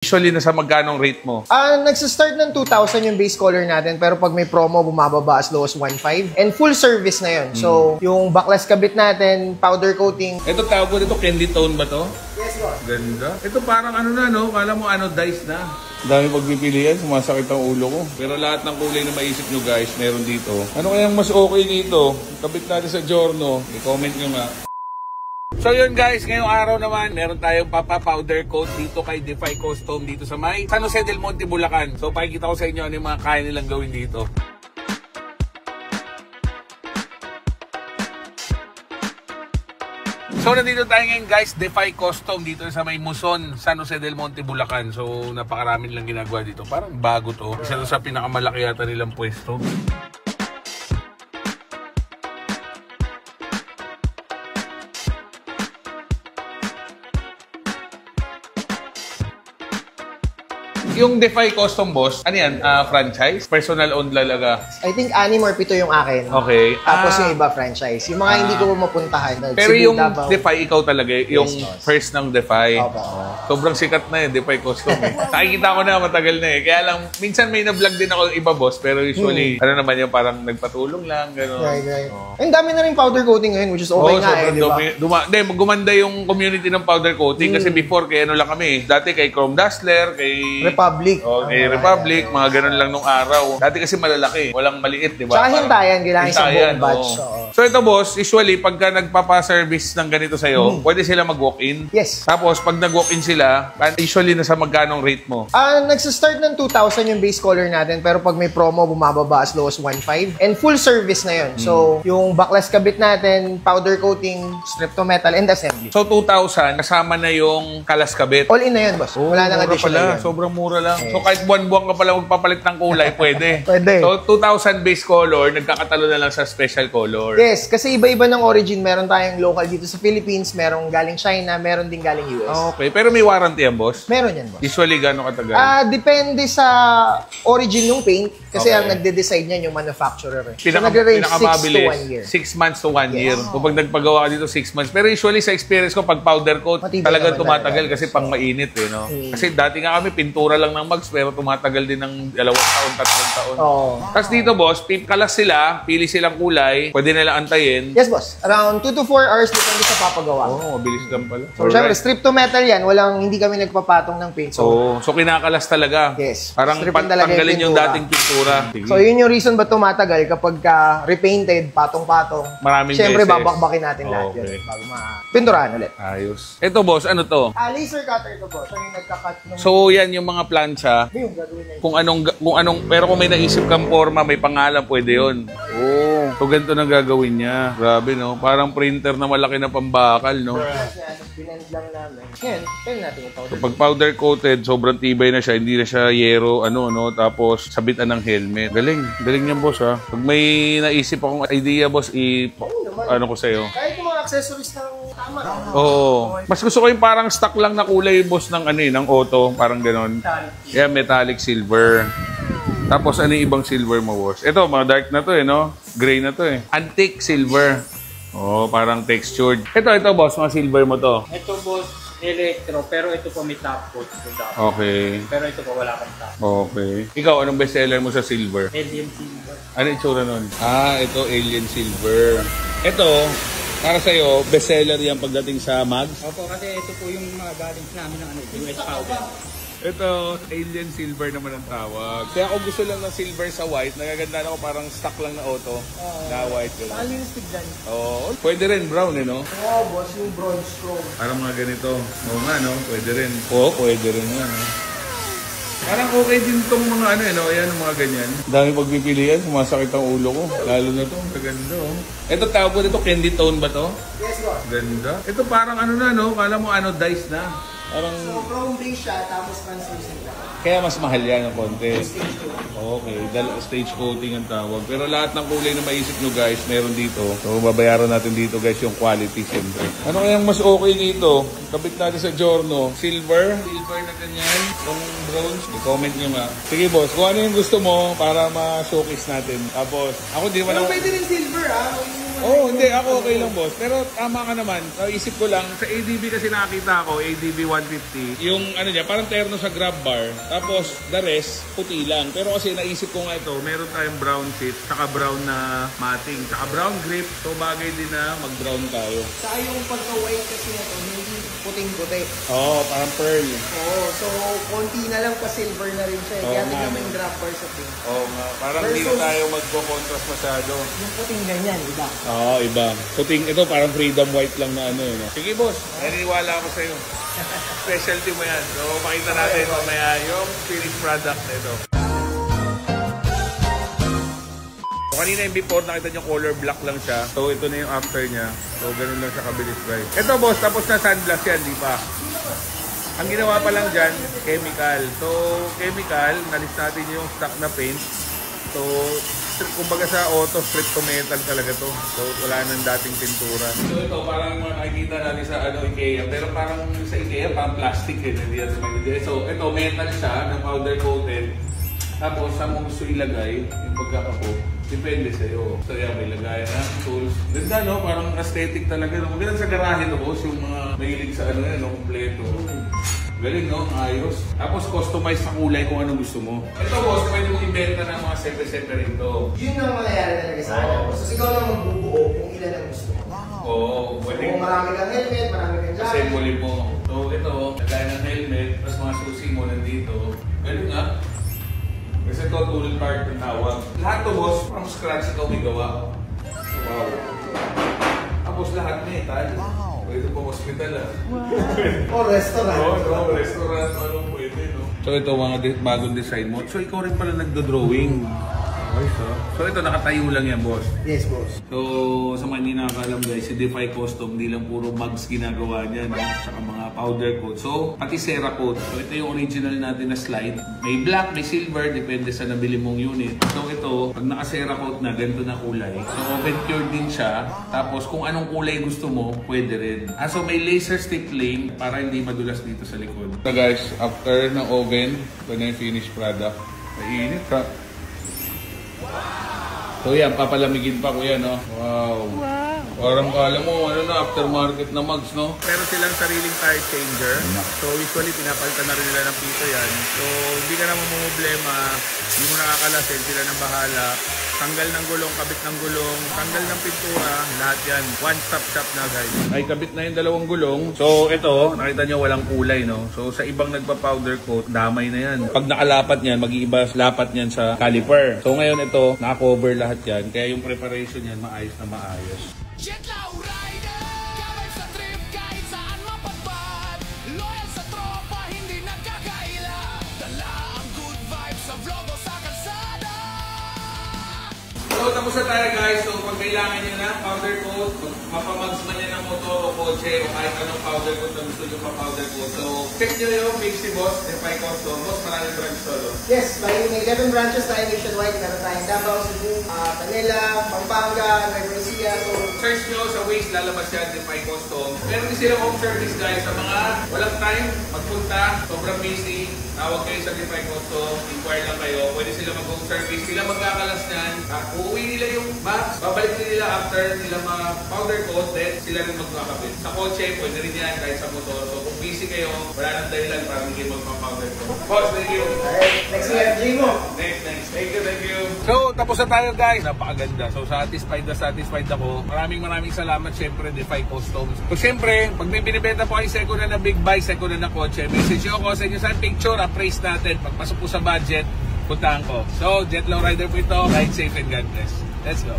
Usually, nasa magkanong rate mo? Nagsa-start ng 2,000 yung base color natin, pero pag may promo, bumababa as low as 1,500. And full service na yun. So, yung backless kabit natin, powder coating. Ito tawag ko dito, candy tone ba to? Yes, boss. Ganda. Ito parang ano na, no? Kala mo dice na. Dami pagpipilian, sumasakit ang ulo ko. Pero lahat ng kulay na maisip nyo guys, meron dito. Ano kayang mas okay dito? Kabit natin sa Giorno. I-comment nyo nga. So yun guys, ngayong araw naman, meron tayong powder coat dito kay Defy Custom dito sa may San Jose del Monte, Bulacan. So pakikita ko sa inyo ano yung mga kaya nilang gawin dito. So nandito tayo ngayon guys, Defy Custom dito sa may Muson, San Jose del Monte, Bulacan. So napakarami lang ginagawa dito. Parang bago to. Isa to sa pinakamalaki yata nilang pwesto. Yung Defy Custom boss, ano yan? Franchise? Personal owned lalaga? I think 6 or 7 yung akin. Okay. Tapos yung iba franchise. Yung mga hindi ko mapuntahan. Pero Cebu, yung Davao. Defy, ikaw talaga, yung boss. first ng Defy. Opo. Sobrang sikat na Defy Custom eh. Nakikita ko na matagal na eh. Kaya lang, minsan may na-vlog din ako iba boss, pero usually, ano naman yung parang nagpatulong lang, gano'n. Right. Ang dami na rin powder coating ngayon, which is okay nga eh, di ba? Gumanda yung community ng powder coating kasi before, kay ano lang kami. Dati kay Chrome Dazzler, kay Republic. Kay Republic, mga ganun lang nung araw. Dati kasi malalaki, walang maliit, di ba? Tsaka hintayan, kailangan isang buong batch. So ito boss, usually pagka nagpapa-service ng ganito sa'yo, pwede sila mag-walk-in. Yes. Tapos pag nag-walk-in sila, usually nasa magkanong rate mo? Nagsa-start ng 2,000 yung base color natin, pero pag may promo, bumababa as low as 1,500. And full service na yun. So, yung backless kabit natin, powder coating, strip to metal, and assembly. So 2,000, kasama na yung kalas kabit. All in na yun, boss. Wala nang additional yan. Sobrang mura lang. So kahit buwan-buwan ka pala magpapalit ng kulay, pwede. Pwede. So 2,000 base color, nagkakatalo na lang sa special color. Yes, kasi iba-iba ng origin. Meron tayong local dito sa Philippines, merong galing China, meron din galing US. Okay, pero may warranty yan, boss? Meron yan, boss. Usually, gano'ng katagal? Depende sa origin ng paint. Kasi Okay. ang nagde-decide niyan yung manufacturer. So, Pinakamabilis, nagre-range 6 to 1 year. 6 months to 1 year. So, pag nagpagawa ka dito, 6 months. Pero usually, sa experience ko, pag powder coat, Matibay talagang naman tumatagal talaga. kasi pang mainit, eh, no? Kasi dati nga kami, pintura lang ng mugs, pero tumatagal din ng 2 taon, 3 taon. Oo. Tapos dito, boss, kalas sila, pili silang kulay, pwede nilang antayin. Yes, boss. Around 2 to 4 hours depende sa papagawa. Mabilis lang pala. So, syempre, strip to metal yan. Hindi kami nagpapatong ng paint. So kinakalas talaga. Yes. Parang Stripin talaga tanggalin yung pintura. dating pintura. So, yun yung reason ba tumatagal kapag repainted, patong-patong. Maraming Siyempre, beses. babakbakin natin lahat Okay. yun. Bago pinturahan ulit. Ayos. Ito, boss, ano to? Laser cutter to, boss. So, yung nagka-cut ng... So, yan yung mga plancha. yung gagawin na yun. Kung anong, pero kung may naisip kang forma, may pangalan, pwede yun. Oh. So, ganito na gagawin niya. Grabe, no? Parang printer na malaki na pambakal, no? Binend lang namin. Ngayon, tell natin yung powder. So, pag powder coated, sobrang tibay na siya. Hindi na siya yero, tapos sabitan ng helmet. Galing. Galing niyan, boss, ha? Pag may naisip akong idea, boss, ano ko sa'yo. Kahit yung mga accessories ng tama. Oo. Mas gusto ko yung parang stock lang na kulay, boss, ng ng auto. Parang ganon. Yeah, metallic silver. Tapos ano yung ibang silver mo, boss? Ito, mga dark na to, no? Gray na to, Antique silver. Oh, parang textured. Ito, boss, mga silver mo to. Ito, boss, electro, pero ito po may top coat. Okay. Pero ito po wala kang top. Okay. Ikaw, anong bestseller mo sa silver? Alien silver. Ano yung itsura nun? Ito, alien silver. Ito, para sa'yo, bestseller yan pagdating sa mags? Opo, kasi ito po yung mga galing namin ng US powder. Ito, alien silver naman ang tawag. Kaya kung gusto lang ng silver sa white, nagaganda ako parang stock lang na auto. Na white. Ano yung tignan? Oo, pwede rin brown, no? Oo, boss, yung bronze chrome. Parang mga ganito. Oo nga, no? Pwede rin. Oo, pwede rin yan. Parang okay din tong mga Ayan, mga ganyan. Dami pagpipilian, sumasakit ang ulo ko. Lalo na to, maganda, oh. Ito, tawag ko dito, candy tone ba to? Yes, boss. Ganda. Ito parang Kala mo dice na. Parang... So, chrome base siya, tapos translucent lang. Kaya mas mahal yan ng konti. Okay, stage coating ang tawag. Pero lahat ng kulay na maisip nyo guys, meron dito. So babayaran natin dito guys yung quality siyempre. Ano kayang mas okay dito? Kabit natin sa Giorno. Silver na ganyan. Itong bronze. I-comment nyo nga. Sige boss, kung ano yung gusto mo para ma-showcase natin. Tapos, ako di naman Pero pwede rin silver, Oo, hindi. Ako okay lang, boss. Pero tama ka naman. Naisip ko lang, sa ADB kasi nakakita ko, ADB 150, yung ano niya, parang terno sa grab bar. Tapos, the rest, puti lang. Pero kasi naisip ko nga ito, meron tayong brown seat, saka brown na matting, saka brown grip. So, bagay din na mag-brown tayo. Saka yung pagka-white kasi na to, hindi puting-puti. Oo, parang pearl. Oo, so konti na lang pa-silver na rin siya. Kaya tignan mo yung grab bar sa pink. Oo nga, parang hindi na tayo magko-contrast masyado. Yung puting ganyan, iba. Oo, iba. Puting ito, parang freedom white lang na ano yun. Sige, boss. Naniniwala ako sa'yo. Specialty mo yan. So, makita natin mamaya yung finished product na ito. So, kanina yung before, nakita nyo color black lang siya. So, ito na yung after niya. So, ganun lang siya kabilis guys. Ito, boss, tapos na sandblast yan, di pa? Ang ginawa pa lang dyan, chemical. So, chemical, nalis natin yung stock na paint. So, kumbaga sa auto, strip to metal talaga to. So, wala nang dating pintura. So, ito, parang mga nakikita natin sa IKEA. Pero parang sa IKEA, parang plastic eh. Hindi yan sa mga. So, ito, metal siya, ng powder coated. Tapos, saan mo gusto ilagay, yung pagkakapo, depende sa'yo. So, yan, may lagayan na, tools. Ganda, no? Parang aesthetic talaga. No? Maganda sa garahe, no, boss? Yung mga mahilig sa ano yan, no? Kompleto. Galing, no? Ayos. Tapos, customize sa kulay kung ano gusto mo. Ito, boss, pwede mo ibenta ng mga sepe-sepe rin to. Yun ang mangyayari talaga sa akin. So, ikaw lang magbubuo kung ilan ang gusto mo. Oo, pwede. Kung marami kang helmet, marami kang jacket. Assembly mo. So, ito, lagay ng helmet, tapos mga susi mo nandito. Galing, nga. Kasi ito, tool part ng tawag. Lahat to, boss, from scratch ikaw may gawa. Wow. Tapos lahat metal. Wow. Pwede pa hospital, ah. Wow. O restaurant. Oo, restaurant. Anong pwede, no? So ito, mga bagong design mo. So ikaw rin pala nagdo-drawing. So ito, nakatayo lang yan, boss. Yes, boss. So, sa mga hindi nakakalam guys, si Defy Custom, hindi lang puro mugs ginagawa niya, no? Tsaka mga powder coat. So, pati Cerakote. So, ito yung original natin na slide. May black, may silver, depende sa nabili mong unit. So, ito, pag naka-Cerakote na, ganito na kulay. So, oven cured din siya. Tapos, kung anong kulay gusto mo, pwede rin. So, may laser stick flame para hindi madulas dito sa likod. So, guys, after ng oven, ito na yung finished product. Mainit, ha? So yan, papalamigin pa ko yan, no? Wow. Parang kala mo, ano na, aftermarket na mugs, no? Pero silang sariling tire changer. So usually, pinapalitan na rin nila ng pito yan. So hindi ka naman problema, hindi mo nakakalasin, sila nang bahala. Tanggal ng gulong, kabit ng gulong, tanggal ng pintura, lahat yan. One-stop shop na guys. Ay, kabit na yung dalawang gulong. So ito, nakita nyo walang kulay, no? So sa ibang nagpa-powder coat, damay na yan. Pag nakalapat yan, mag-iiba lapat yan sa caliper. So ngayon ito, naka-cover lahat yan. Kaya yung preparation yan, maayos na maayos. Jetlaw Rider, gabay sa trip kahit saan mapagpad. Loyal sa tropa, hindi nagkakaila. Dala ang good vibes sa vlog o sa kalsada. So tapos na tayo guys. So pag kailangan nyo na powder coat, mapamags man yan ng motor o kotse o kahit anong powder coat na gusto nyo pa-powder coat. So check nyo yung Pixie Boss, Defy Custom. Boss, maraming branch to. Yes, may 11 branches tayo nationwide. Meron tayong Davao, Cebu, Manila, Pampanga, Nueva Ecija. So, search nyo sa Waze, lalabas yan, Defy Custom. Meron din sila home service guys sa mga walang time, magpunta, sobrang busy. Tawag kayo sa Defy Custom, inquire lang kayo. Pwede sila mag-home service, sila magkakalas nyan. Uuwi nila yung box, babalik nila after nila powder coat, then sila rin magkakabit. Sa kotse, pwede rin yan kahit sa motor. So kung busy kayo, wala nang dahilan para hindi magpa-powder coat. Boss, thank you. alright, next FJ mo. Next. Thank you. So, tapos na tayo guys. Napakaganda. So, satisfied ako. Maraming salamat syempre, Defy Customs. So, syempre, pag may binibenta po kayo second na big buy, second na kotse, message nyo ako sa inyo sa picture, appraise natin. Pagpasok po sa budget, puntahan ko. So, Jetlaw Rider po ito. Ride safe and God bless. Let's go.